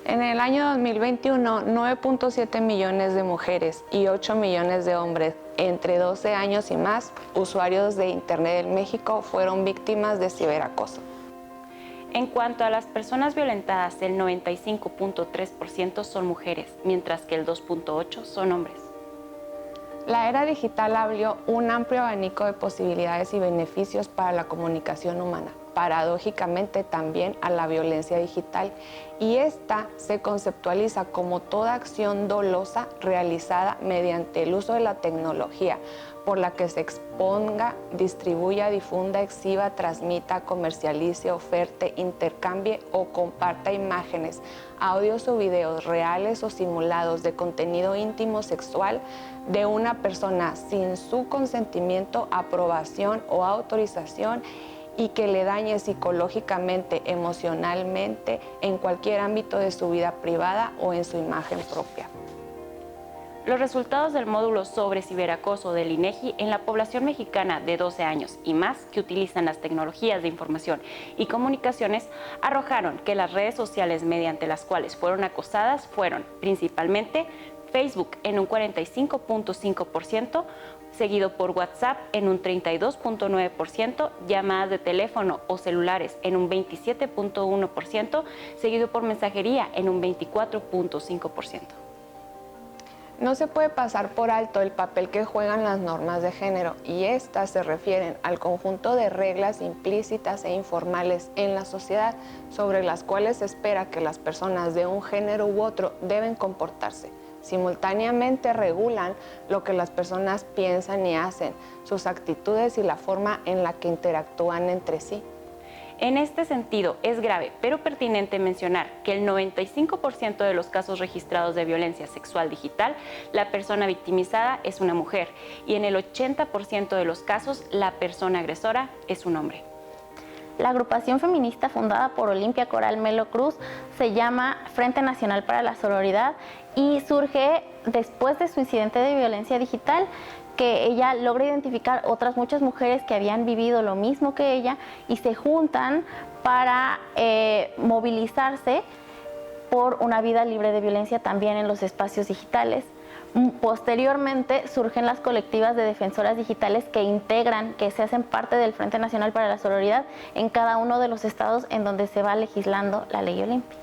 En el año 2021, 9.7 millones de mujeres y 8 millones de hombres entre 12 años y más, usuarios de Internet en México, fueron víctimas de ciberacoso. En cuanto a las personas violentadas, el 95.3% son mujeres, mientras que el 2.8% son hombres. La era digital abrió un amplio abanico de posibilidades y beneficios para la comunicación humana, paradójicamente también a la violencia digital, y esta se conceptualiza como toda acción dolosa realizada mediante el uso de la tecnología, por la que se exponga, distribuya, difunda, exhiba, transmita, comercialice, oferte, intercambie o comparta imágenes, audios o videos reales o simulados de contenido íntimo sexual de una persona sin su consentimiento, aprobación o autorización, y que le dañe psicológicamente, emocionalmente, en cualquier ámbito de su vida privada o en su imagen propia. Los resultados del módulo sobre ciberacoso del INEGI en la población mexicana de 12 años y más que utilizan las tecnologías de información y comunicaciones arrojaron que las redes sociales mediante las cuales fueron acosadas fueron principalmente Facebook en un 45.5%, seguido por WhatsApp en un 32.9%, llamadas de teléfono o celulares en un 27.1%, seguido por mensajería en un 24.5%. No se puede pasar por alto el papel que juegan las normas de género, y estas se refieren al conjunto de reglas implícitas e informales en la sociedad sobre las cuales se espera que las personas de un género u otro deben comportarse. Simultáneamente regulan lo que las personas piensan y hacen, sus actitudes y la forma en la que interactúan entre sí. En este sentido, es grave pero pertinente mencionar que el 95% de los casos registrados de violencia sexual digital, la persona victimizada es una mujer, y en el 80% de los casos, la persona agresora es un hombre. La agrupación feminista fundada por Olimpia Coral Melo Cruz se llama Frente Nacional para la Sororidad y surge después de su incidente de violencia digital, que ella logra identificar otras muchas mujeres que habían vivido lo mismo que ella y se juntan para movilizarse por una vida libre de violencia también en los espacios digitales. Posteriormente surgen las colectivas de defensoras digitales que se hacen parte del Frente Nacional para la Sororidad en cada uno de los estados en donde se va legislando la ley Olimpia.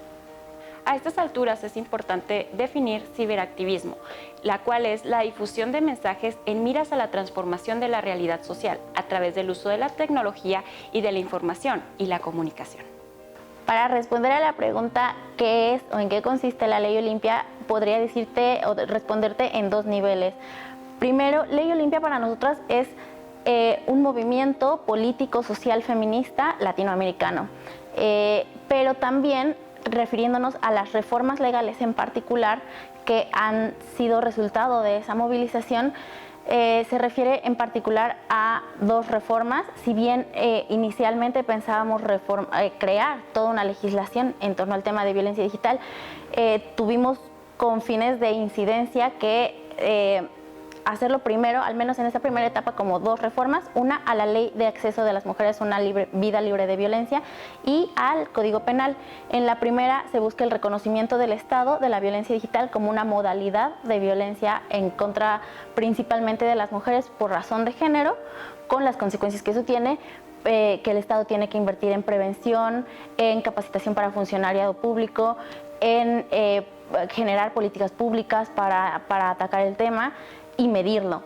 A estas alturas es importante definir ciberactivismo, la cual es la difusión de mensajes en miras a la transformación de la realidad social a través del uso de la tecnología y de la información y la comunicación. Para responder a la pregunta ¿qué es o en qué consiste la Ley Olimpia? Podría decirte o responderte en dos niveles. Primero, Ley Olimpia para nosotras es un movimiento político social feminista latinoamericano, pero también refiriéndonos a las reformas legales en particular que han sido resultado de esa movilización. Se refiere en particular a dos reformas. Si bien inicialmente pensábamos crear toda una legislación en torno al tema de violencia digital, tuvimos con fines de incidencia que hacerlo primero, al menos en esta primera etapa, como dos reformas: una a la Ley de Acceso de las Mujeres a una vida libre de violencia y al Código Penal. En la primera se busca el reconocimiento del Estado de la violencia digital como una modalidad de violencia en contra principalmente de las mujeres por razón de género, con las consecuencias que eso tiene, que el Estado tiene que invertir en prevención, en capacitación para funcionariado público, en generar políticas públicas para atacar el tema y medirlo,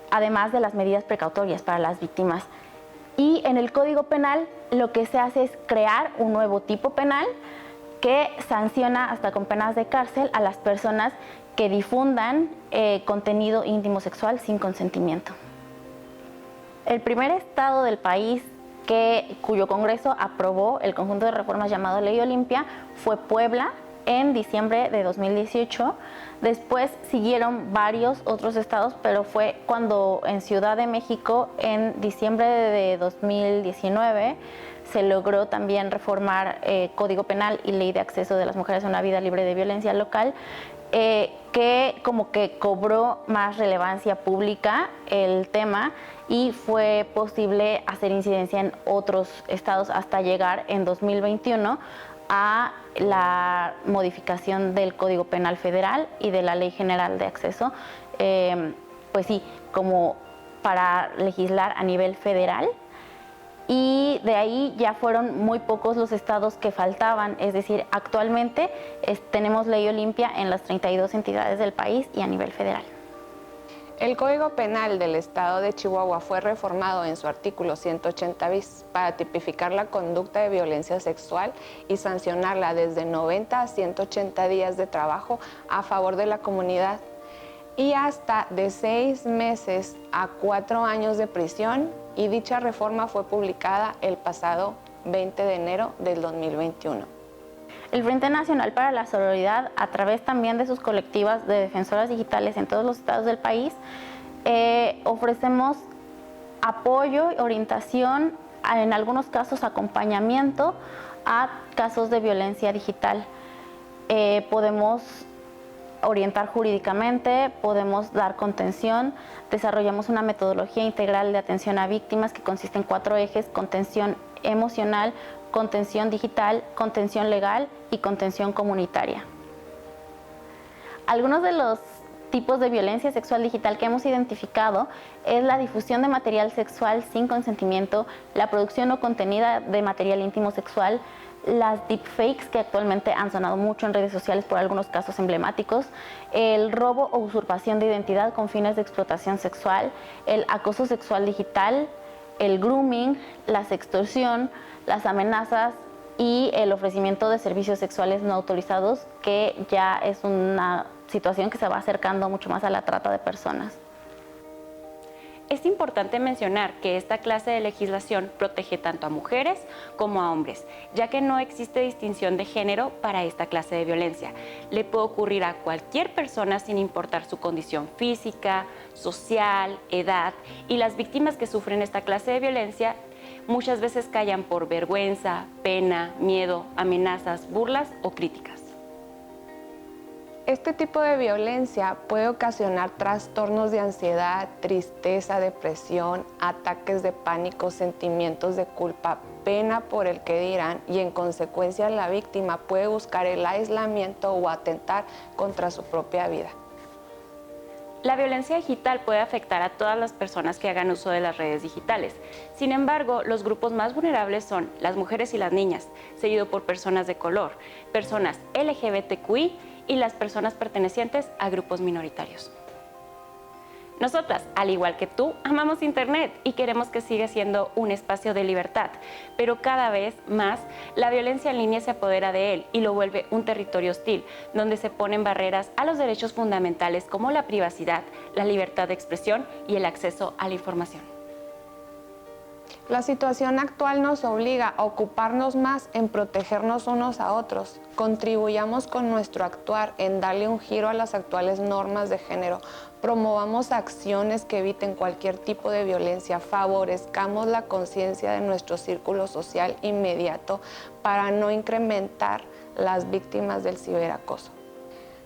además de las medidas precautorias para las víctimas. Y en el Código Penal lo que se hace es crear un nuevo tipo penal que sanciona hasta con penas de cárcel a las personas que difundan contenido íntimo sexual sin consentimiento. El primer estado del país cuyo Congreso aprobó el conjunto de reformas llamado Ley Olimpia fue Puebla en diciembre de 2018. Después siguieron varios otros estados, pero fue cuando en Ciudad de México, en diciembre de 2019, se logró también reformar Código Penal y Ley de Acceso de las Mujeres a una vida libre de violencia local, que como que cobró más relevancia pública el tema y fue posible hacer incidencia en otros estados hasta llegar en 2021 a la modificación del Código Penal Federal y de la Ley General de Acceso, pues sí, como para legislar a nivel federal. Y de ahí ya fueron muy pocos los estados que faltaban, es decir, actualmente tenemos ley Olimpia en las 32 entidades del país y a nivel federal. El Código Penal del Estado de Chihuahua fue reformado en su artículo 180 bis para tipificar la conducta de violencia sexual y sancionarla desde 90 a 180 días de trabajo a favor de la comunidad y hasta de 6 meses a 4 años de prisión, y dicha reforma fue publicada el pasado 20 de enero del 2021. El Frente Nacional para la Sororidad, a través también de sus colectivas de defensoras digitales en todos los estados del país, ofrecemos apoyo, orientación, en algunos casos acompañamiento a casos de violencia digital. Podemos orientar jurídicamente, podemos dar contención, desarrollamos una metodología integral de atención a víctimas que consiste en 4 ejes: contención emocional, contención digital, contención legal y contención comunitaria. Algunos de los tipos de violencia sexual digital que hemos identificado es la difusión de material sexual sin consentimiento, la producción o contenida de material íntimo sexual, las deepfakes, que actualmente han sonado mucho en redes sociales por algunos casos emblemáticos, el robo o usurpación de identidad con fines de explotación sexual, el acoso sexual digital, el grooming, la sextorsión, las amenazas y el ofrecimiento de servicios sexuales no autorizados, que ya es una situación que se va acercando mucho más a la trata de personas. Es importante mencionar que esta clase de legislación protege tanto a mujeres como a hombres, ya que no existe distinción de género para esta clase de violencia. Le puede ocurrir a cualquier persona sin importar su condición física, social, edad, y las víctimas que sufren esta clase de violencia muchas veces callan por vergüenza, pena, miedo, amenazas, burlas o críticas. Este tipo de violencia puede ocasionar trastornos de ansiedad, tristeza, depresión, ataques de pánico, sentimientos de culpa, pena por el que dirán, y en consecuencia la víctima puede buscar el aislamiento o atentar contra su propia vida. La violencia digital puede afectar a todas las personas que hagan uso de las redes digitales. Sin embargo, los grupos más vulnerables son las mujeres y las niñas, seguido por personas de color, personas LGBTQI y las personas pertenecientes a grupos minoritarios. Nosotras, al igual que tú, amamos Internet y queremos que siga siendo un espacio de libertad, pero cada vez más la violencia en línea se apodera de él y lo vuelve un territorio hostil, donde se ponen barreras a los derechos fundamentales como la privacidad, la libertad de expresión y el acceso a la información. La situación actual nos obliga a ocuparnos más en protegernos unos a otros. Contribuyamos con nuestro actuar en darle un giro a las actuales normas de género. Promovamos acciones que eviten cualquier tipo de violencia. Favorezcamos la conciencia de nuestro círculo social inmediato para no incrementar las víctimas del ciberacoso.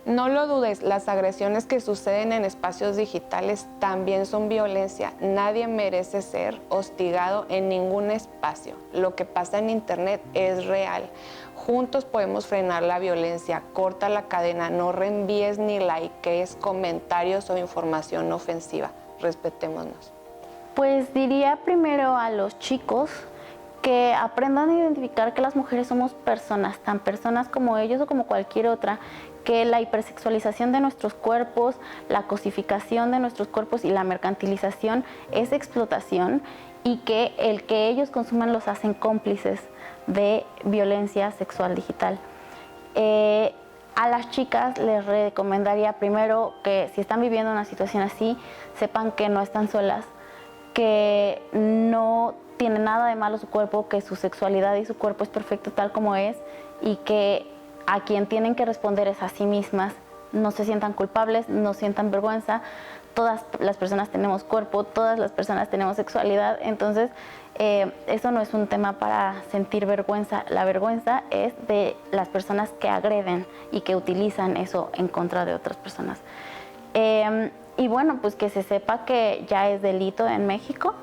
No lo dudes, las agresiones que suceden en espacios digitales también son violencia. Nadie merece ser hostigado en ningún espacio. Lo que pasa en Internet es real. Juntos podemos frenar la violencia. Corta la cadena, no reenvíes ni likees comentarios o información ofensiva. Respetémonos. Pues diría primero a los chicos que aprendan a identificar que las mujeres somos personas, tan personas como ellos o como cualquier otra, que la hipersexualización de nuestros cuerpos, la cosificación de nuestros cuerpos y la mercantilización es explotación, y que el que ellos consuman los hacen cómplices de violencia sexual digital. A las chicas les recomendaría primero que si están viviendo una situación así, sepan que no están solas, que no tiene nada de malo su cuerpo, que su sexualidad y su cuerpo es perfecto tal como es, y que a quien tienen que responder es a sí mismas. No se sientan culpables, no sientan vergüenza. Todas las personas tenemos cuerpo, todas las personas tenemos sexualidad, entonces eso no es un tema para sentir vergüenza. La vergüenza es de las personas que agreden y que utilizan eso en contra de otras personas. Y bueno, pues que se sepa que ya es delito en México,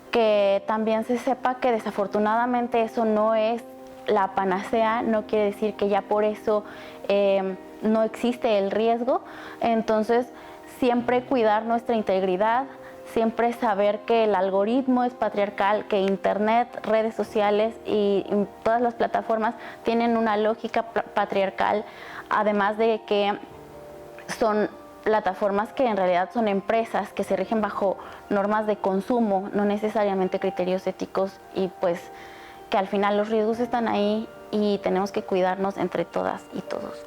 que también se sepa que desafortunadamente eso no es la panacea, no quiere decir que ya por eso no existe el riesgo. Entonces, siempre cuidar nuestra integridad, siempre saber que el algoritmo es patriarcal, que Internet, redes sociales y todas las plataformas tienen una lógica patriarcal, además de que son plataformas que en realidad son empresas que se rigen bajo normas de consumo, no necesariamente criterios éticos, y pues que al final los riesgos están ahí y tenemos que cuidarnos entre todas y todos.